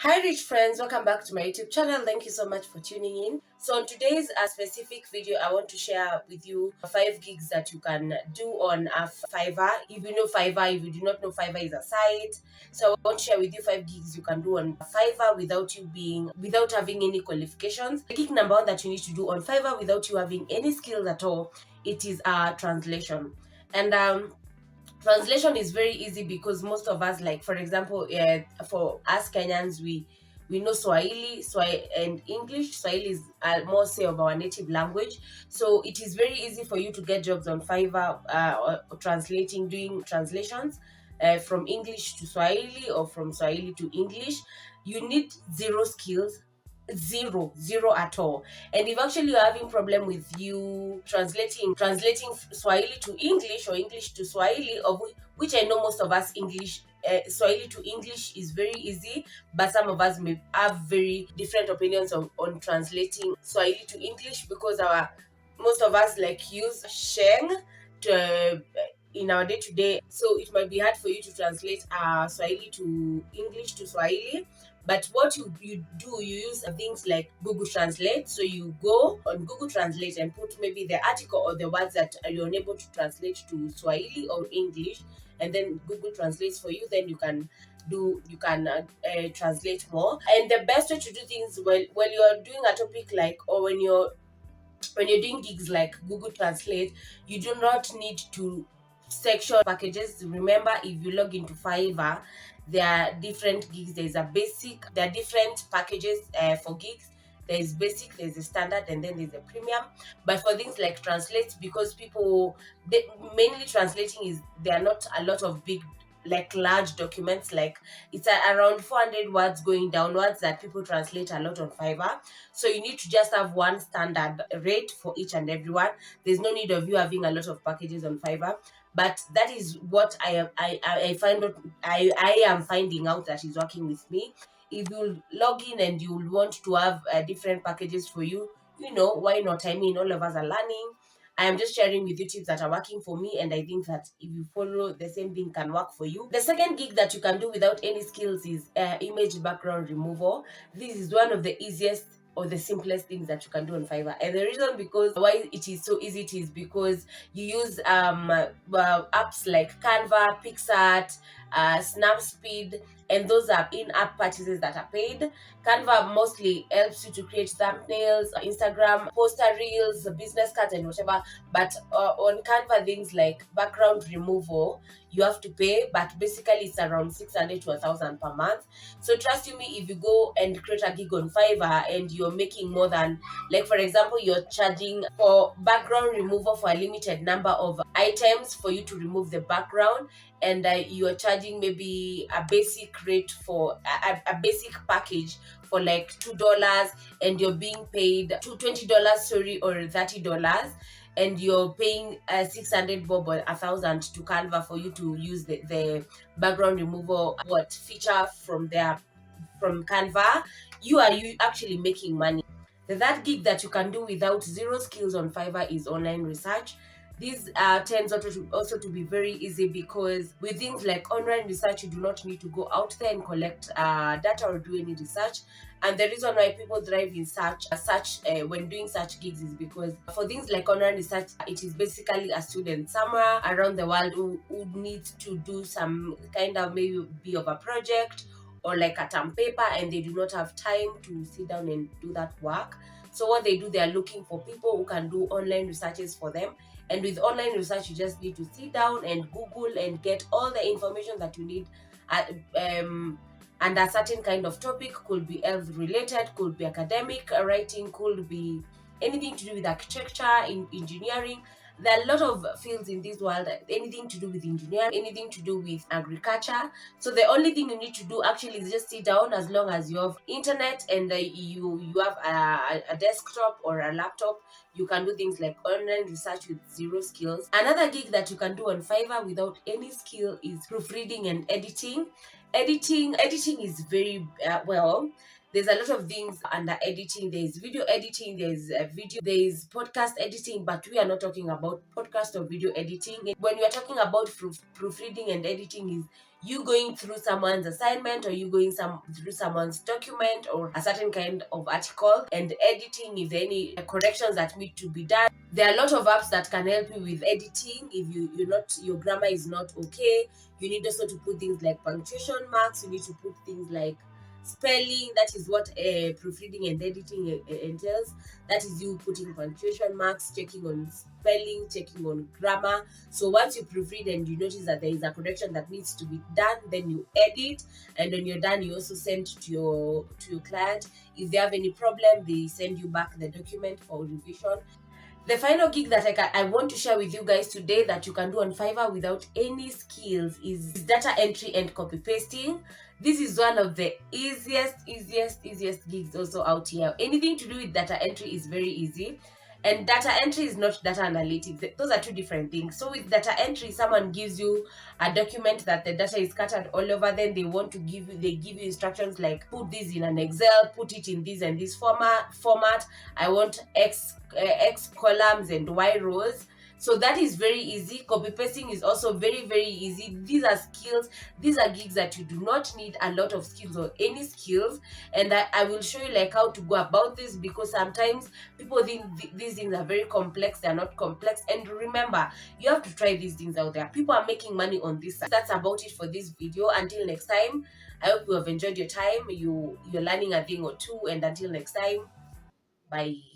Hi rich friends, welcome back to my YouTube channel. Thank you so much for tuning in. So on today's specific video, I want to share with you 5 gigs that you can do on Fiverr. If you know Fiverr, if you do not know, Fiverr is a site. So I want to share with you 5 gigs you can do on Fiverr without having any qualifications. The gig number one that you need to do on Fiverr without you having any skills at all, it is translation. And translation is very easy because most of us, like for example, for us Kenyans, we know Swahili and English. Swahili is more say of our native language, so it is very easy for you to get jobs on Fiverr, doing translations from English to Swahili or from Swahili to English. You need zero skills, zero at all. And if actually you're having problem with you translating Swahili to English or English to Swahili, of which I know most of us Swahili to English is very easy, but some of us may have very different opinions on translating Swahili to English, because most of us like use Sheng to in our day-to-day, so it might be hard for you to translate Swahili to English to Swahili. But what you do, you use things like Google Translate. So you go on Google Translate and put maybe the article or the words that you're unable to translate to Swahili or English, and then Google translates for you. Then you can translate more. And the best way to do things when you're doing a topic like, or when you're doing gigs like Google Translate, you do not need to section packages. Remember, if you log into Fiverr, there are different gigs. There are different packages for gigs. There is basic, there's a standard, and then there's a premium. But for things like translate, because mainly translating is, there are not a lot of big, like large documents, like it's around 400 words going downwards that people translate a lot on Fiverr. So you need to just have one standard rate for each and every one. There's no need of you having a lot of packages on Fiverr. But that is what I am finding out that is working with me. If you log in and you want to have different packages for you, why not? I mean, all of us are learning. I am just sharing with you tips that are working for me, and I think that if you follow the same thing, can work for you. The second gig that you can do without any skills is image background removal. This is one of the easiest or the simplest things that you can do on Fiverr. And the reason because why it is so easy, it is because you use apps like Canva, PixArt, Snapspeed, and those are in-app purchases that are paid. Canva mostly helps you to create thumbnails, Instagram poster reels, business cards, and whatever. But on Canva, things like background removal, you have to pay, but basically it's around 600 to 1,000 per month. So trust you me, if you go and create a gig on Fiverr and you're making more than, like for example, you're charging for background removal for a limited number of items for you to remove the background, and you're charging maybe a basic rate for a basic package for like $2, and you're being paid $20, or $30, and you're paying 600 bob or 1,000 to Canva for you to use the background removal feature from Canva, you actually making money. The third gig that you can do without zero skills on Fiverr is online research. These tends also to be very easy, because with things like online research, you do not need to go out there and collect data or do any research. And the reason why people thrive in when doing such gigs is because for things like online research, it is basically a student somewhere around the world who needs to do some kind of maybe of a project or like a term paper, and they do not have time to sit down and do that work. So what they do, they are looking for people who can do online researches for them. And with online research, you just need to sit down and Google and get all the information that you need and a certain kind of topic. Could be health related, could be academic writing, could be anything to do with architecture, engineering. There are a lot of fields in this world, anything to do with engineering, anything to do with agriculture. So the only thing you need to do actually is just sit down, as long as you have internet and you have a desktop or a laptop. You can do things like online research with zero skills. Another gig that you can do on Fiverr without any skill is proofreading and editing. Editing is very there's a lot of things under editing. There's video editing, there's podcast editing, but we are not talking about podcast or video editing. When we are talking about proofreading and editing, is you going through someone's assignment, or you going through someone's document or a certain kind of article, and editing if there are any corrections that need to be done. There are a lot of apps that can help you with editing if your grammar is not okay. You need also to put things like punctuation marks. You need to put things like spelling. That is what proofreading and editing entails. That is you putting punctuation marks, checking on spelling, checking on grammar. So once you proofread and you notice that there is a correction that needs to be done, then you edit, and when you're done, you also send to your client. If they have any problem, they send you back the document for revision. The final gig that I want to share with you guys today that you can do on Fiverr without any skills is data entry and copy pasting. This is one of the easiest gigs also out here. Anything to do with data entry is very easy. And data entry is not data analytics. Those are two different things. So with data entry, someone gives you a document that the data is scattered all over. Then they give you instructions like, put this in an Excel, put it in this and this format. I want X columns and Y rows. So that is very easy. Copy pasting is also very easy. These are skills, these are gigs that you do not need a lot of skills or any skills. And I will show you like how to go about this, because sometimes people think these things are very complex. They're not complex. And remember, you have to try these things out there. People are making money on this. That's about it for this video. Until next time, I hope you have enjoyed your time. You're learning a thing or two. And until next time, bye.